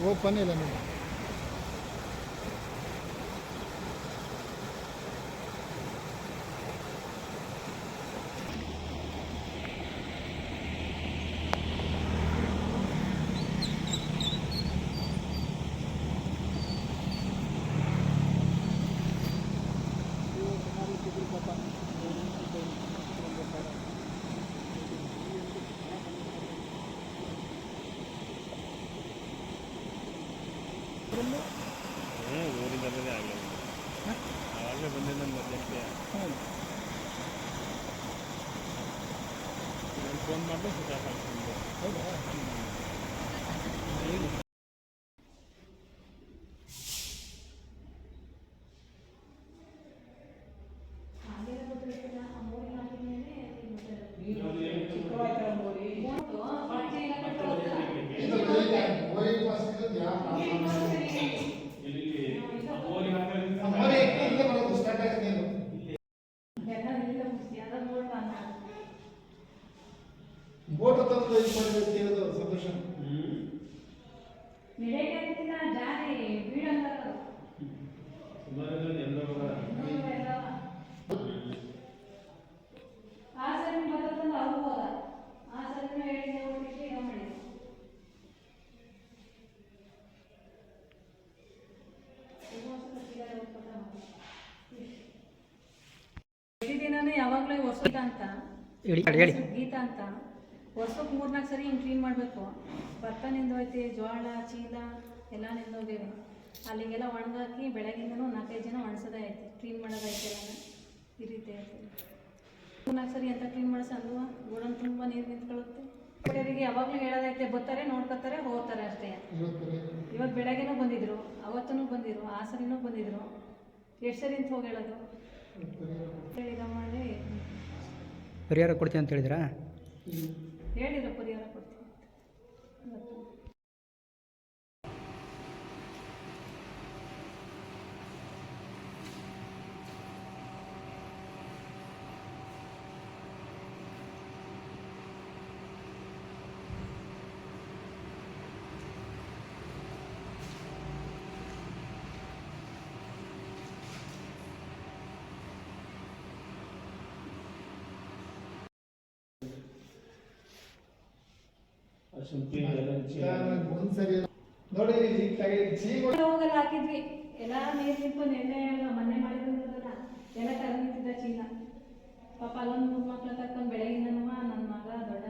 Open ಇಲ್ಲ ನೀವು ಊರಿಂದಲೇ ಆಗಲಿಲ್ಲ ಆವಾಗಲೇ ಬಂದಿದ್ದ ಮಧ್ಯಕ್ಕೆ ನಾನು ಫೋನ್ ಮಾಡಿದ್ರೆ ಸ್ವಿಚ್ ಆಫ್ ಆಗ್ತಿದ್ದೆ. ಹೌದಾ ಬೋಟ್ ತಂದು ಇದು ಮಾಡಿರೋದು ಸಂತೋಷ ಯಾವಾಗಲೂ ಹೊಸ ಅಂತ ಗೀತಾ ಅಂತ ವರ್ಷಕ್ಕೆ 3-4 ಸರಿ ಹಿಂಗೆ ಕ್ಲೀನ್ ಮಾಡಬೇಕು. ಭತ್ತ ನಿಂದೋಯ್ತೆ, ಜೋಳ ಚೀಲ ಎಲ್ಲ ನಿಂದೋಗಿವೆ. ಅಲ್ಲಿಗೆಲ್ಲ ಒಣಗಾಕಿ ಬೆಳಗಿಂದನೂ 4-5 ಜನ ಒಣಸೋದೇ ಐತೆ, ಕ್ಲೀನ್ ಮಾಡೋದೈತೆ ಎಲ್ಲ ಈ ರೀತಿ ಐತೆ. 3-4 ಸರಿ ಅಂತ ಕ್ಲೀನ್ ಮಾಡಿಸ ಅಲ್ವಾ, ಗೋಡನ್ ತುಂಬ ನೀರು ನಿಂತ್ಕೊಳ್ಳುತ್ತೆ. ಅವರಿಗೆ ಯಾವಾಗಲೂ ಹೇಳೋದೈತೆ, ಬರ್ತಾರೆ ನೋಡ್ಕೊತಾರೆ ಹೋಗ್ತಾರೆ ಅಷ್ಟೇ. ಇವತ್ತು ಬೆಳಗ್ಗೆನೂ ಬಂದಿದ್ರು, ಅವತ್ತೂ ಬಂದಿದ್ರು, ಆ ಸರಿನೂ ಬಂದಿದ್ರು. ಎಷ್ಟು ಸರಿ ಅಂತ ಹೋಗಿ ಹೇಳೋದು ಹೇಳಿದ ಮಾಡಿ ಪರಿಹಾರ ಕೊಡ್ತೀನಿ ಅಂತ ಹೇಳಿದ್ರಾ? ಹೇಳಿದ್ರು ಪರಿಹಾರ ಕೊಡ್ತೀನಿ. ಹೋಗಲ್ಲ ಹಾಕಿದ್ವಿ ಎಲ್ಲ ನೀರು ನಿಂತು ನೆನ್ನೆ ಮೊನ್ನೆ ಮಾಡಿದ್ರಲ್ಲ ಎಲ್ಲ ಕರ ನಿಂತಿದ್ದ ಚೀಲ. ಪಾಪ ಅಲ್ಲೊಂದು 3 ಮಕ್ಳು ಕರ್ಕೊಂಡು ಬೆಳಗಿಂದನೂ ನನ್ನ ಮಗ ದೊಡ್ಡ